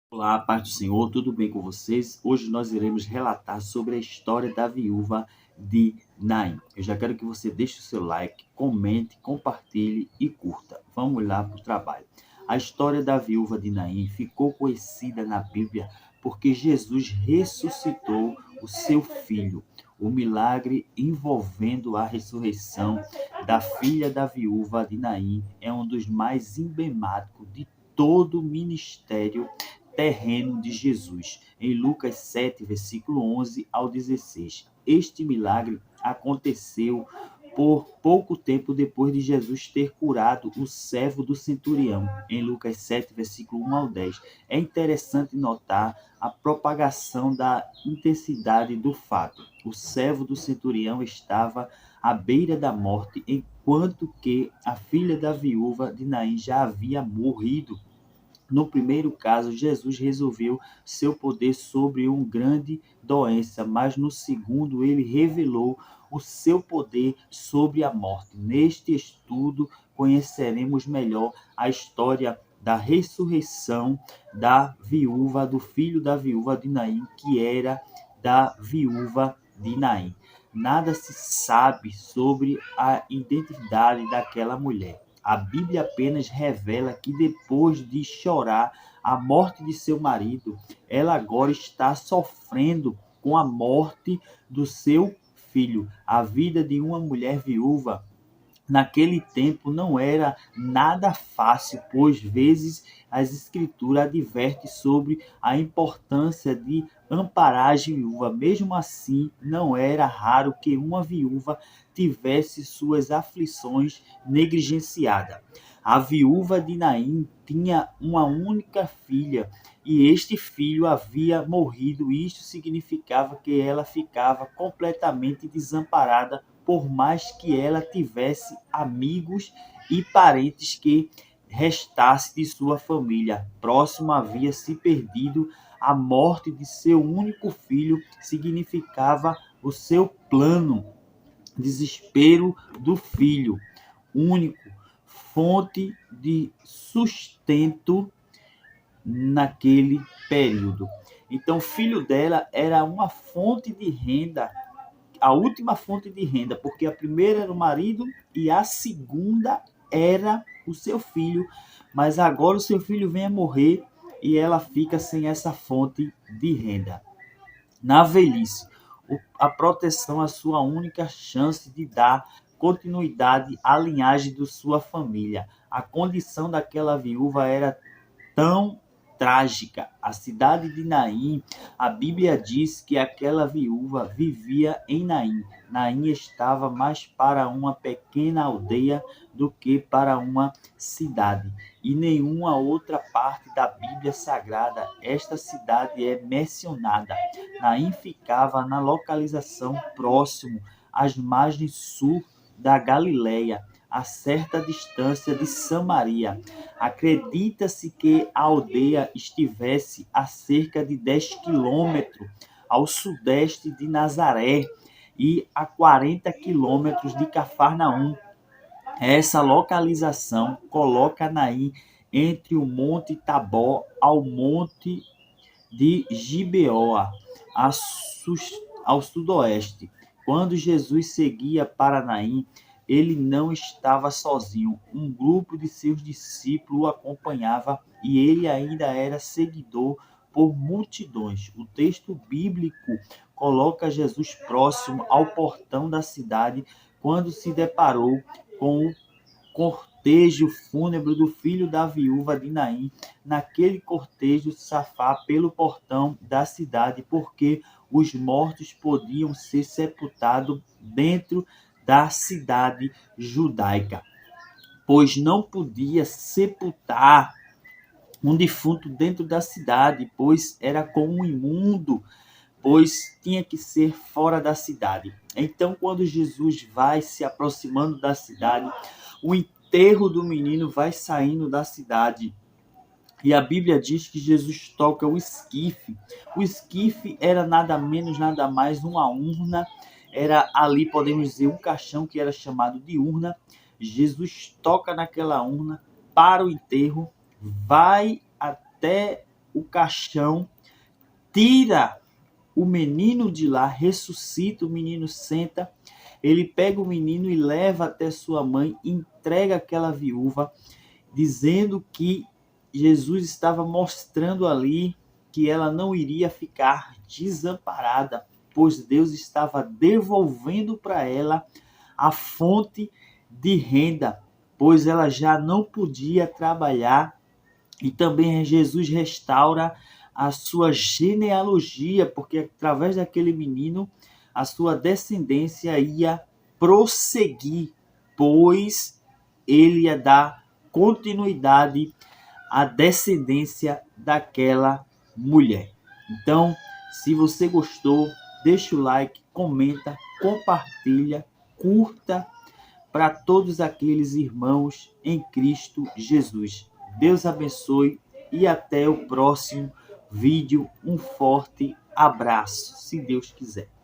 Olá, paz do Senhor, tudo bem com vocês? Hoje nós iremos relatar sobre a história da viúva de Naim. Eu já quero que você deixe o seu like, comente, compartilhe e curta. Vamos lá para o trabalho. A história da viúva de Naim ficou conhecida na Bíblia porque Jesus ressuscitou o seu filho. O milagre envolvendo a ressurreição da filha da viúva de Naim é um dos mais emblemáticos de todo o ministério terreno de Jesus, em Lucas 7, versículo 11 ao 16. Este milagre aconteceu por pouco tempo depois de Jesus ter curado o servo do centurião, em Lucas 7, versículo 1 ao 10. É interessante notar a propagação da intensidade do fato. O servo do centurião estava à beira da morte, enquanto que a filha da viúva de Naim já havia morrido. No primeiro caso, Jesus resolveu seu poder sobre uma grande doença, mas no segundo, ele revelou o seu poder sobre a morte. Neste estudo, conheceremos melhor a história da ressurreição do filho da viúva de Naim, que era da viúva de Naim. Nada se sabe sobre a identidade daquela mulher. A Bíblia apenas revela que depois de chorar a morte de seu marido, ela agora está sofrendo com a morte do seu filho. A vida de uma mulher viúva naquele tempo não era nada fácil, pois vezes as escrituras advertem sobre a importância de amparar a viúva. Mesmo assim, não era raro que uma viúva tivesse suas aflições negligenciadas. A viúva de Naim tinha uma única filha e este filho havia morrido. Isto significava que ela ficava completamente desamparada, por mais que ela tivesse amigos e parentes que restasse de sua família. Próximo havia se perdido. A morte de seu único filho significava o seu plano, desespero do filho único, fonte de sustento naquele período. Então, o filho dela era uma fonte de renda, a última fonte de renda, porque a primeira era o marido e a segunda era o seu filho, mas agora o seu filho vem a morrer e ela fica sem essa fonte de renda. Na velhice, a proteção é a sua única chance de dar continuidade à linhagem de sua família. A condição daquela viúva era tão trágica. A cidade de Naim, a Bíblia diz que aquela viúva vivia em Naim. Naim estava mais para uma pequena aldeia do que para uma cidade. E nenhuma outra parte da Bíblia Sagrada esta cidade é mencionada. Naim ficava na localização próximo às margens sul da Galileia, a certa distância de Samaria. Acredita-se que a aldeia estivesse a cerca de 10 quilômetros ao sudeste de Nazaré e a 40 quilômetros de Cafarnaum. Essa localização coloca Naim entre o Monte Tabor ao Monte de Gibeoa, ao sudoeste. Quando Jesus seguia para Naim, ele não estava sozinho. Um grupo de seus discípulos o acompanhava e ele ainda era seguidor por multidões. O texto bíblico coloca Jesus próximo ao portão da cidade quando se deparou com o cortejo fúnebre do filho da viúva de Naim. Naquele cortejo safar pelo portão da cidade, porque os mortos podiam ser sepultados dentro da cidade judaica, pois não podia sepultar um defunto dentro da cidade, pois era como um imundo, pois tinha que ser fora da cidade. Então, quando Jesus vai se aproximando da cidade, o enterro do menino vai saindo da cidade. E a Bíblia diz que Jesus toca o esquife. O esquife era nada menos, nada mais uma urna. Era ali, podemos dizer, um caixão que era chamado de urna. Jesus toca naquela urna para o enterro, vai até o caixão, tira o menino de lá, ressuscita, o menino senta, ele pega o menino e leva até sua mãe, entrega aquela viúva, dizendo que Jesus estava mostrando ali que ela não iria ficar desamparada, pois Deus estava devolvendo para ela a fonte de renda, pois ela já não podia trabalhar. E também Jesus restaura a sua genealogia, porque através daquele menino a sua descendência ia prosseguir, pois ele ia dar continuidade à descendência daquela mulher. Então, se você gostou, deixa o like, comenta, compartilha, curta para todos aqueles irmãos em Cristo Jesus. Deus abençoe e até o próximo vídeo. Um forte abraço, se Deus quiser.